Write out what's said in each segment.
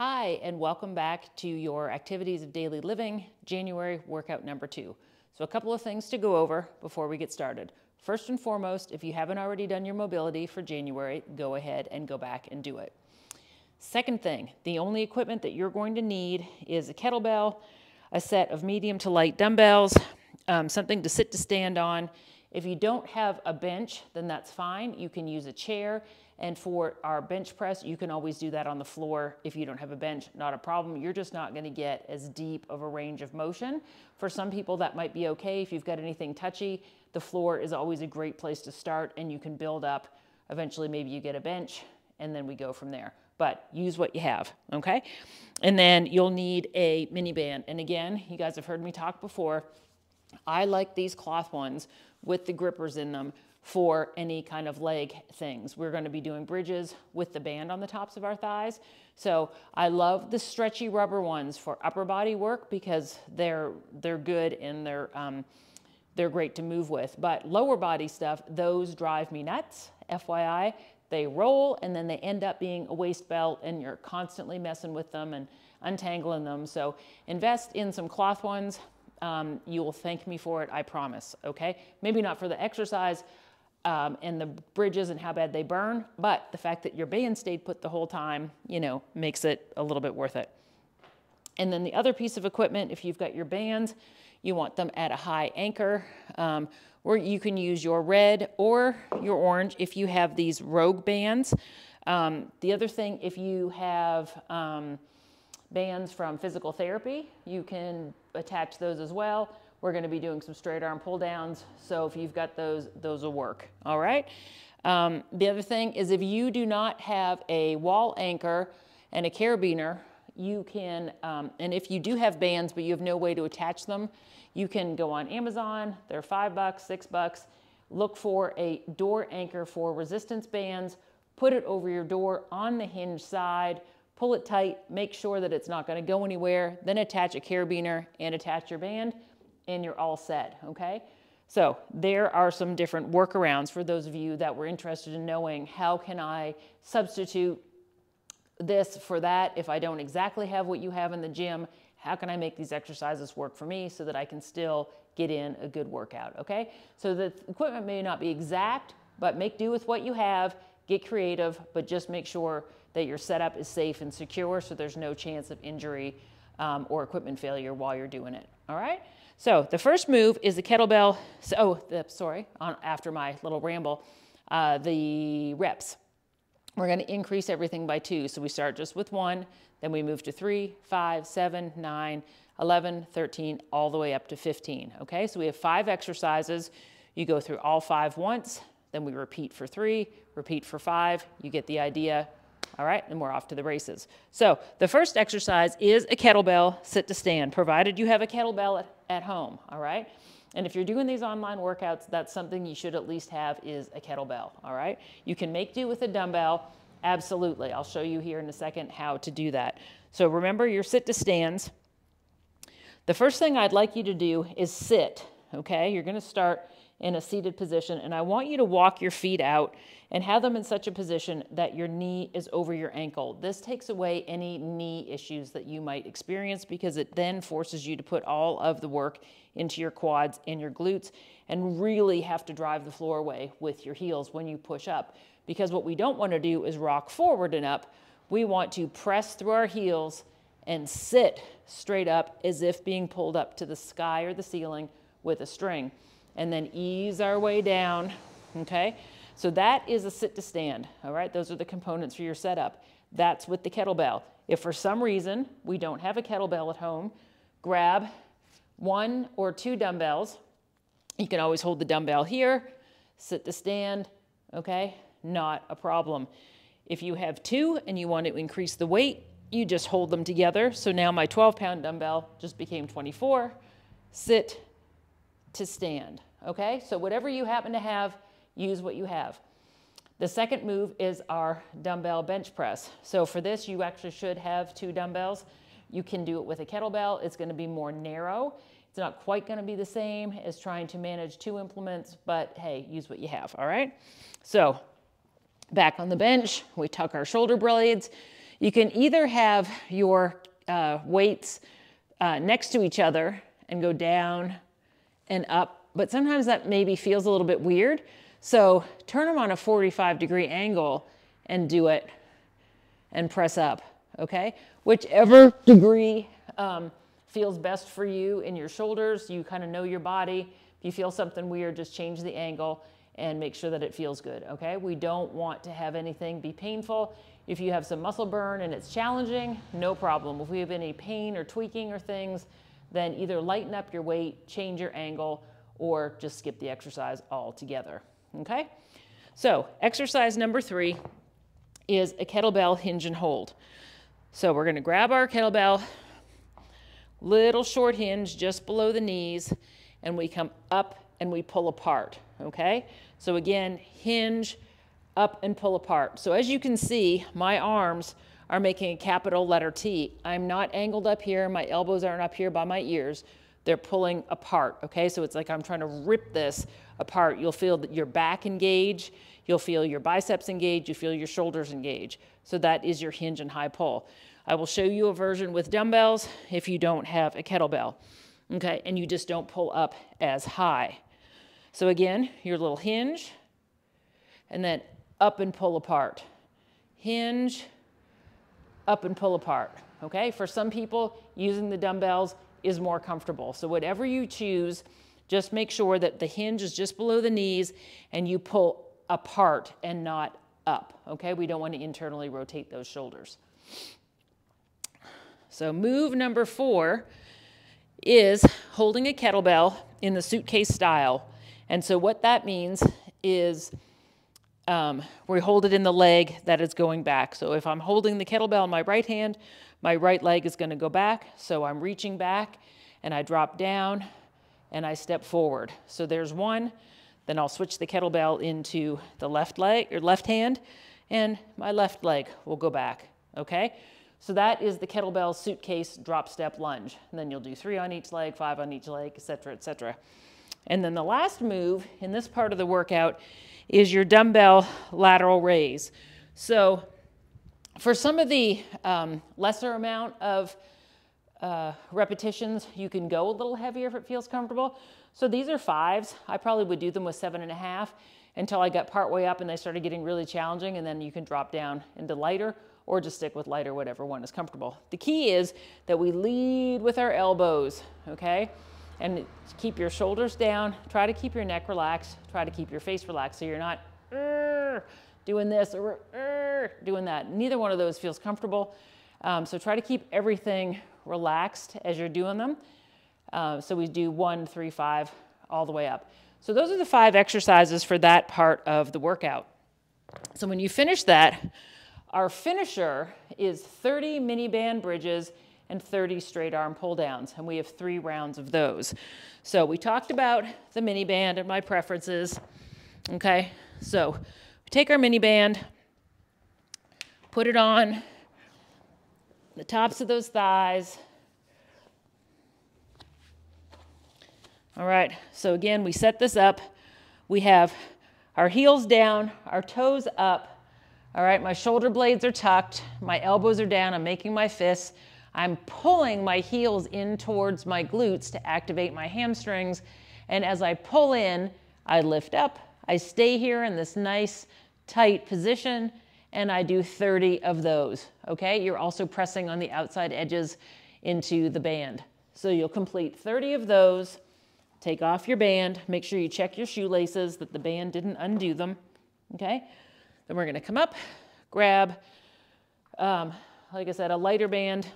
Hi, and welcome back to your Activities of Daily Living, January workout number 2. So a couple of things to go over before we get started. First and foremost, if you haven't already done your mobility for January, go ahead and go back and do it. Second thing, the only equipment that you're going to need is a kettlebell, a set of medium to light dumbbells, something to sit to stand on. If you don't have a bench, then that's fine. You can use a chair. And for our bench press, you can always do that on the floor. If you don't have a bench, not a problem. You're just not going to get as deep of a range of motion. For some people, that might be okay. If you've got anything touchy, the floor is always a great place to start, and you can build up. Eventually, maybe you get a bench, and then we go from there. But use what you have, okay? And then you'll need a mini band. And again, you guys have heard me talk before. I like these cloth ones with the grippers in them for any kind of leg things. We're going to be doing bridges with the band on the tops of our thighs. So I love the stretchy rubber ones for upper body work because they're good and they're great to move with. But lower body stuff, those drive me nuts, FYI. They roll and then they end up being a waist belt and you're constantly messing with them and untangling them. So invest in some cloth ones. You will thank me for it, I promise, okay? Maybe not for the exercise and the bridges and how bad they burn, but the fact that your band stayed put the whole time, makes it a little bit worth it. And then the other piece of equipment, if you've got your bands, you want them at a high anchor, or you can use your red or your orange if you have these Rogue bands. The other thing, if you have bands from physical therapy, you can attach those as well. We're going to be doing some straight arm pull downs, so if you've got those will work. All right. The other thing is if you do not have a wall anchor and a carabiner, you can, and if you do have bands but you have no way to attach them, you can go on Amazon. They're $5, $6. Look for a door anchor for resistance bands. Put it over your door on the hinge side. Pull it tight, make sure that it's not going to go anywhere, then attach a carabiner and attach your band, and you're all set, okay? So there are some different workarounds for those of you that were interested in knowing how can I substitute this for that if I don't exactly have what you have in the gym. How can I make these exercises work for me so that I can still get in a good workout, okay? So the equipment may not be exact, but make do with what you have, get creative, but just make sure that your setup is safe and secure so there's no chance of injury or equipment failure while you're doing it, all right? So the first move is the kettlebell, after my little ramble, the reps. We're gonna increase everything by 2. So we start just with 1, then we move to 3, 5, 7, 9, 11, 13, all the way up to 15, okay? So we have 5 exercises. You go through all 5 once, then we repeat for 3, repeat for 5, you get the idea. All right, and we're off to the races. So the first exercise is a kettlebell sit to stand, provided you have a kettlebell at home, all right? And if you're doing these online workouts, that's something you should at least have is a kettlebell, all right? You can make do with a dumbbell, absolutely. I'll show you here in a second how to do that. So remember your sit to stands. The first thing I'd like you to do is sit, okay? You're gonna start in a seated position, and I want you to walk your feet out and have them in such a position that your knee is over your ankle. This takes away any knee issues that you might experience because it then forces you to put all of the work into your quads and your glutes and really have to drive the floor away with your heels when you push up. Because what we don't want to do is rock forward and up. We want to press through our heels and sit straight up as if being pulled up to the sky or the ceiling with a string. And then ease our way down, okay? So that is a sit to stand, all right? Those are the components for your setup. That's with the kettlebell. If for some reason we don't have a kettlebell at home, grab 1 or 2 dumbbells. You can always hold the dumbbell here, sit to stand, okay? Not a problem. If you have 2 and you want to increase the weight, you just hold them together. So now my 12-pound dumbbell just became 24. Sit to stand, okay? So whatever you happen to have, use what you have. The second move is our dumbbell bench press. So for this, you actually should have 2 dumbbells. You can do it with a kettlebell. It's gonna be more narrow. It's not quite gonna be the same as trying to manage 2 implements, but hey, use what you have, all right? So back on the bench, we tuck our shoulder blades. You can either have your weights next to each other and go down and up, but sometimes that maybe feels a little bit weird. So turn them on a 45-degree angle and do it and press up, okay? Whichever degree feels best for you in your shoulders. You kind of know your body. If you feel something weird, just change the angle and make sure that it feels good, okay? We don't want to have anything be painful. If you have some muscle burn and it's challenging, no problem. If we have any pain or tweaking or things, then either lighten up your weight, change your angle, or just skip the exercise altogether, okay? So exercise number 3 is a kettlebell hinge and hold. So we're gonna grab our kettlebell, little short hinge just below the knees, and we come up and we pull apart, okay? So again, hinge, up and pull apart. So as you can see, my arms are making a capital letter T. I'm not angled up here. My elbows aren't up here by my ears. They're pulling apart, okay? So it's like I'm trying to rip this apart. You'll feel that your back engage. You'll feel your biceps engage. You feel your shoulders engage. So that is your hinge and high pull. I will show you a version with dumbbells if you don't have a kettlebell, okay? And you just don't pull up as high. So again, your little hinge, and then up and pull apart. Hinge, up and pull apart, okay? For some people, using the dumbbells is more comfortable. So whatever you choose, just make sure that the hinge is just below the knees and you pull apart and not up, okay? We don't want to internally rotate those shoulders. So move number 4 is holding a kettlebell in the suitcase style. And so what that means is we hold it in the leg that is going back. So if I'm holding the kettlebell in my right hand, my right leg is going to go back. So I'm reaching back and I drop down and I step forward. So there's one. Then I'll switch the kettlebell into the left leg or left hand, and my left leg will go back, okay? So that is the kettlebell suitcase drop step lunge. And then you'll do 3 on each leg, 5 on each leg, et cetera, et cetera. And then the last move in this part of the workout is your dumbbell lateral raise. So for some of the lesser amount of repetitions, you can go a little heavier if it feels comfortable. So these are 5s. I probably would do them with 7.5 until I got partway up and they started getting really challenging, and then you can drop down into lighter or just stick with lighter, whatever one is comfortable. The key is that we lead with our elbows, okay? And keep your shoulders down. Try to keep your neck relaxed. Try to keep your face relaxed so you're not doing this or doing that. Neither one of those feels comfortable. So try to keep everything relaxed as you're doing them. So we do 1, 3, 5, all the way up. So those are the 5 exercises for that part of the workout. So when you finish that, our finisher is 30 mini band bridges and 30 straight arm pull downs, and we have 3 rounds of those. So we talked about the mini band and my preferences, okay? So we take our mini band, put it on the tops of those thighs. All right, so again, we set this up. We have our heels down, our toes up. All right, my shoulder blades are tucked, my elbows are down, I'm making my fists. I'm pulling my heels in towards my glutes to activate my hamstrings. And as I pull in, I lift up. I stay here in this nice, tight position, and I do 30 of those, okay? You're also pressing on the outside edges into the band. So you'll complete 30 of those. Take off your band. Make sure you check your shoelaces that the band didn't undo them, okay? Then we're gonna come up, grab, like I said, a lighter band.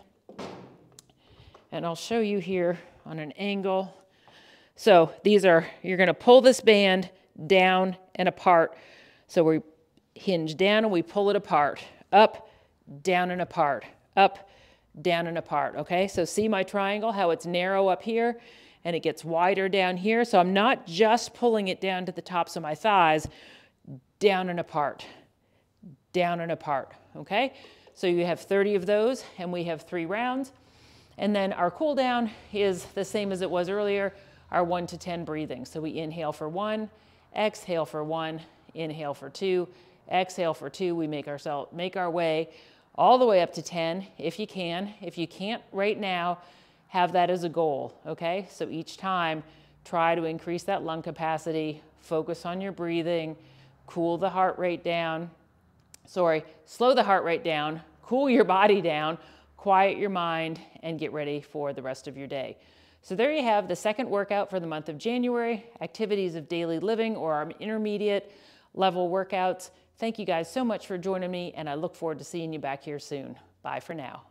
And I'll show you here on an angle. So these are, you're gonna pull this band down and apart. So we hinge down and we pull it apart. Up, down and apart. Up, down and apart, okay? So see my triangle, how it's narrow up here and it gets wider down here. So I'm not just pulling it down to the tops of my thighs, down and apart, okay? So you have 30 of those and we have 3 rounds. And then our cool down is the same as it was earlier, our 1 to 10 breathing. So we inhale for 1, exhale for 1, inhale for 2, exhale for 2. We make our way all the way up to 10 if you can. If you can't right now, have that as a goal, okay? So each time, try to increase that lung capacity, focus on your breathing, cool the heart rate down. Slow the heart rate down, cool your body down, quiet your mind, and get ready for the rest of your day. So there you have the second workout for the month of January, activities of daily living or our intermediate level workouts. Thank you guys so much for joining me, and I look forward to seeing you back here soon. Bye for now.